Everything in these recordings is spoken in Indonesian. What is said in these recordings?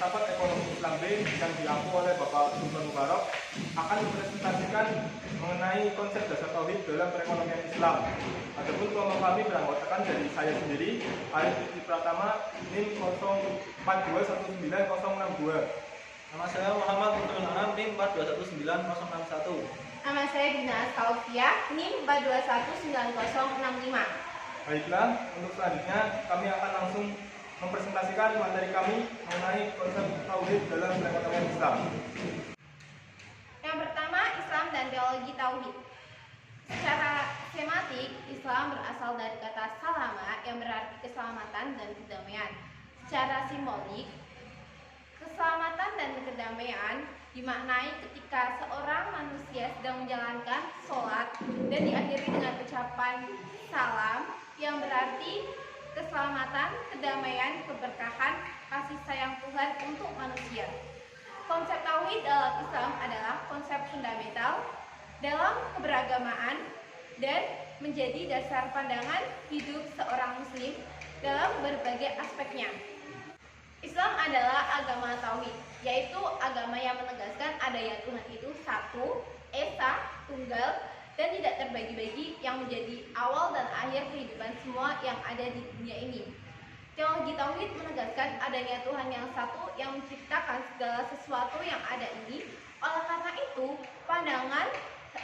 Filsafat Ekonomi Islam B yang diampu oleh Bapak Sultan Mubarak akan mempresentasikan mengenai konsep dasar tauhid dalam perekonomian Islam. Adapun kelompok kami beranggotakan dari saya sendiri, Arif Rizky Pratama, NIM 04219062. Nama saya Muhammad Mutul Anam, NIM 42196061. Nama saya Dina Astaufia, NIM 421905. Baiklah, untuk selanjutnya kami akan langsung mempresentasikan materi kami mengenai konsep tauhid dalam perekonomian Islam. Yang pertama, Islam dan teologi tauhid. Secara sematik, Islam berasal dari kata salama yang berarti keselamatan dan kedamaian. Secara simbolik, keselamatan dan kedamaian dimaknai ketika seorang manusia sedang menjalankan sholat dan diakhiri dengan ucapan salam yang berarti keselamatan, kedamaian, keberkahan, kasih sayang Tuhan untuk manusia. Konsep tauhid dalam Islam adalah konsep fundamental dalam keberagamaan dan menjadi dasar pandangan hidup seorang muslim dalam berbagai aspeknya. Islam adalah agama tauhid, yaitu agama yang menegaskan adanya Tuhan itu satu, esa, tunggal, dan tidak terbagi-bagi, yang menjadi awal dan akhir kehidupan semua yang ada di dunia ini. Teologi tauhid menegaskan adanya Tuhan yang satu yang menciptakan segala sesuatu yang ada ini. Oleh karena itu, pandangan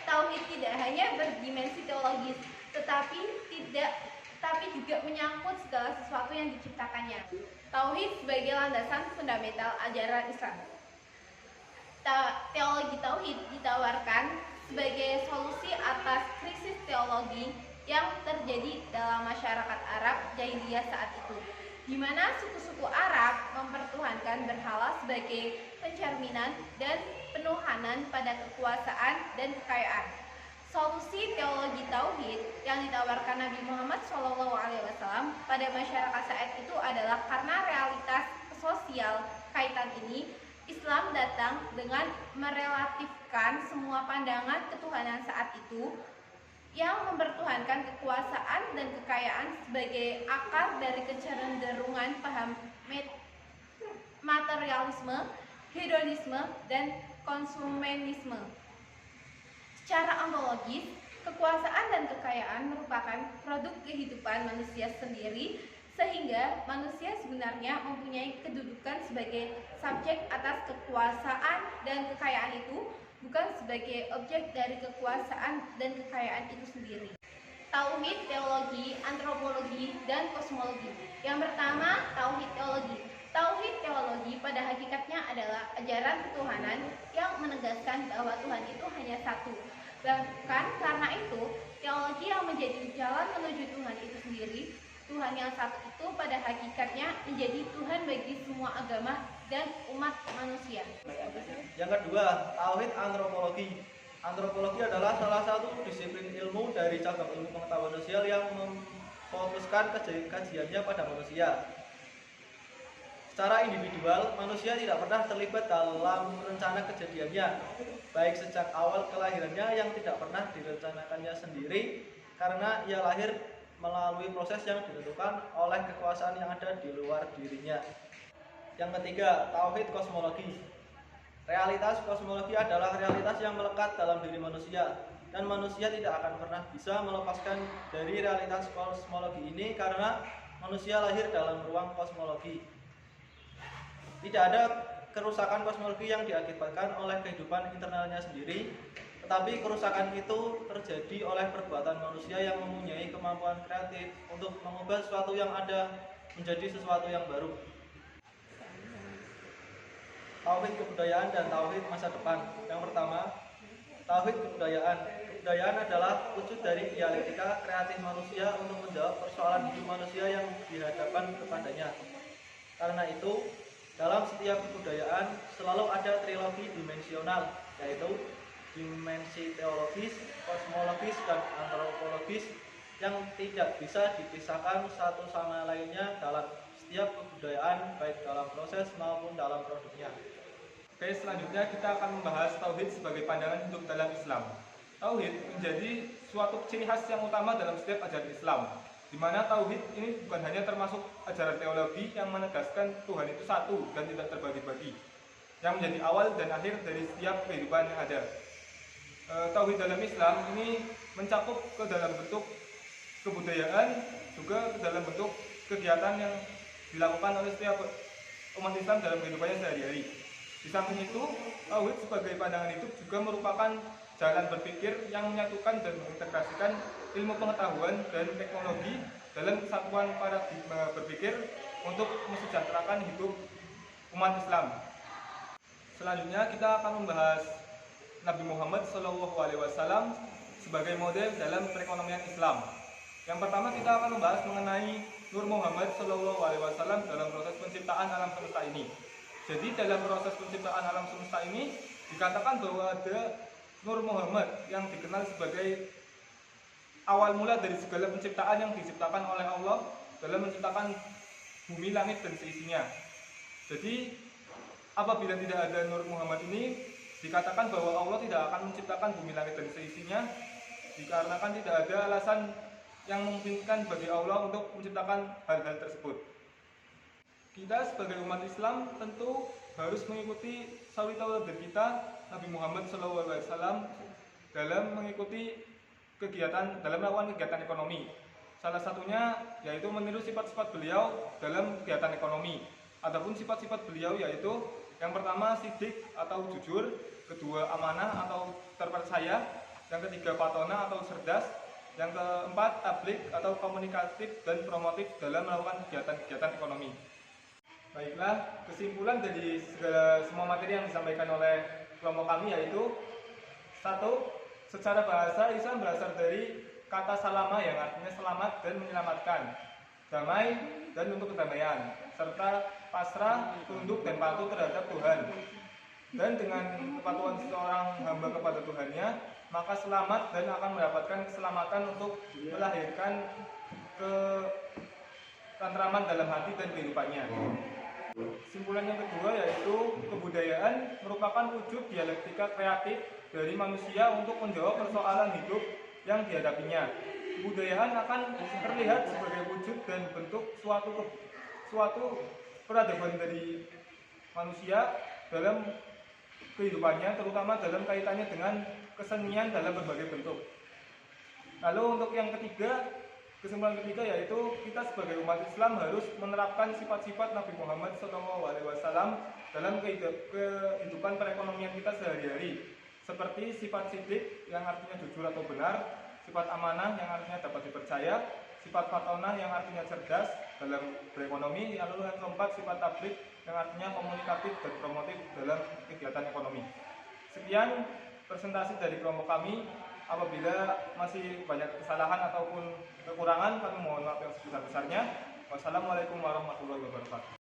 tauhid tidak hanya berdimensi teologis, tetapi juga menyangkut segala sesuatu yang diciptakannya. Tauhid sebagai landasan fundamental ajaran Islam. Teologi tauhid ditawarkan sebagai solusi atas krisis teologi yang terjadi dalam masyarakat Arab Jahiliyah saat itu, di mana suku-suku Arab mempertuhankan berhala sebagai pencerminan dan penuhanan pada kekuasaan dan kekayaan. Solusi teologi tauhid yang ditawarkan Nabi Muhammad SAW pada masyarakat saat itu adalah karena realitas sosial kaitan ini, Islam datang dengan merelatifkan semua pandangan ketuhanan saat itu yang mempertuhankan kekuasaan dan kekayaan sebagai akar dari kecenderungan paham materialisme, hedonisme, dan konsumenisme. Secara ontologis, kekuasaan dan kekayaan merupakan produk kehidupan manusia sendiri, sehingga manusia sebenarnya mempunyai kedudukan sebagai subjek atas kekuasaan dan kekayaan itu, bukan sebagai objek dari kekuasaan dan kekayaan itu sendiri. Tauhid, teologi, antropologi, dan kosmologi. Yang pertama, tauhid teologi. Tauhid teologi pada hakikatnya adalah ajaran ketuhanan yang menegaskan bahwa Tuhan itu hanya satu. Bahkan karena itu, teologi yang menjadi jalan menuju Tuhan itu sendiri, Tuhan yang satu itu pada hakikatnya menjadi Tuhan bagi semua agama dan umat manusia. Yang kedua, tauhid antropologi. Antropologi adalah salah satu disiplin ilmu dari cabang ilmu pengetahuan sosial yang memfokuskan kajiannya pada manusia. Secara individual, manusia tidak pernah terlibat dalam rencana kejadiannya, baik sejak awal kelahirannya yang tidak pernah direncanakannya sendiri, karena ia lahir melalui proses yang ditentukan oleh kekuasaan yang ada di luar dirinya. Yang ketiga, tauhid kosmologi. Realitas kosmologi adalah realitas yang melekat dalam diri manusia, dan manusia tidak akan pernah bisa melepaskan dari realitas kosmologi ini karena manusia lahir dalam ruang kosmologi. Tidak ada kerusakan kosmologi yang diakibatkan oleh kehidupan internalnya sendiri, tetapi kerusakan itu terjadi oleh perbuatan manusia yang mempunyai kemampuan kreatif untuk mengubah sesuatu yang ada menjadi sesuatu yang baru. Tauhid kebudayaan dan tauhid masa depan. Yang pertama, tauhid kebudayaan. Kebudayaan adalah wujud dari dialektika kreatif manusia untuk menjawab persoalan hidup manusia yang dihadapkan kepadanya. Karena itu, dalam setiap kebudayaan selalu ada trilogi dimensional, yaitu dimensi teologis, kosmologis, dan antropologis yang tidak bisa dipisahkan satu sama lainnya dalam setiap kebudayaan, baik dalam proses maupun dalam produknya. Oke, selanjutnya kita akan membahas tauhid sebagai pandangan hidup dalam Islam. Tauhid menjadi suatu ciri khas yang utama dalam setiap ajaran Islam. di mana tauhid ini bukan hanya termasuk ajaran teologi yang menegaskan Tuhan itu satu dan tidak terbagi-bagi, yang menjadi awal dan akhir dari setiap kehidupan yang ada. Tauhid dalam Islam ini mencakup ke dalam bentuk kebudayaan, juga ke dalam bentuk kegiatan yang dilakukan oleh setiap umat Islam dalam kehidupannya sehari-hari. Di samping itu, tauhid sebagai pandangan hidup juga merupakan jalan berpikir yang menyatukan dan mengintegrasikan ilmu pengetahuan dan teknologi dalam kesatuan paradigma berpikir untuk mesejahterakan hidup umat Islam. Selanjutnya kita akan membahas Nabi Muhammad SAW sebagai model dalam perekonomian Islam. Yang pertama kita akan membahas mengenai Nur Muhammad SAW dalam proses penciptaan alam semesta ini. Jadi dalam proses penciptaan alam semesta ini dikatakan bahwa ada Nur Muhammad yang dikenal sebagai awal mula dari segala penciptaan yang diciptakan oleh Allah dalam menciptakan bumi, langit, dan seisinya. Jadi apabila tidak ada Nur Muhammad ini, dikatakan bahwa Allah tidak akan menciptakan bumi, langit, dan seisinya, dikarenakan tidak ada alasan yang memungkinkan bagi Allah untuk menciptakan hal-hal tersebut. Kita sebagai umat Islam tentu harus mengikuti suri tauladan kita Nabi Muhammad SAW dalam mengikuti dalam melakukan kegiatan ekonomi. Salah satunya yaitu meniru sifat-sifat beliau dalam kegiatan ekonomi. Adapun sifat-sifat beliau yaitu yang pertama sidik atau jujur, kedua amanah atau terpercaya, yang ketiga fatona atau cerdas, yang keempat tablik atau komunikatif dan promotif dalam melakukan kegiatan-kegiatan ekonomi. Baiklah, kesimpulan dari semua materi yang disampaikan oleh kelompok kami yaitu: 1. Secara bahasa Islam berasal dari kata salama yang artinya selamat dan menyelamatkan, damai dan untuk kedamaian, serta pasrah, tunduk dan patuh terhadap Tuhan. Dan dengan kepatuhan seorang hamba kepada Tuhannya, maka selamat dan akan mendapatkan keselamatan untuk melahirkan ketentraman dalam hati dan kehidupannya. Kesimpulan yang kedua yaitu kebudayaan merupakan wujud dialektika kreatif dari manusia untuk menjawab persoalan hidup yang dihadapinya. Kebudayaan akan terlihat sebagai wujud dan bentuk suatu peradaban dari manusia dalam kehidupannya, terutama dalam kaitannya dengan kesenian dalam berbagai bentuk. Lalu untuk yang ketiga, kesimpulan ketiga yaitu kita sebagai umat Islam harus menerapkan sifat-sifat Nabi Muhammad SAW dalam kehidupan perekonomian kita sehari-hari, seperti sifat sidik yang artinya jujur atau benar, sifat amanah yang artinya dapat dipercaya, sifat fatona yang artinya cerdas dalam berekonomi, lalu yang keempat sifat tablik yang artinya komunikatif dan promotif dalam kegiatan ekonomi. Sekian presentasi dari kelompok kami. Apabila masih banyak kesalahan ataupun kekurangan, kami mohon maaf yang sebesar-besarnya. Wassalamualaikum warahmatullahi wabarakatuh.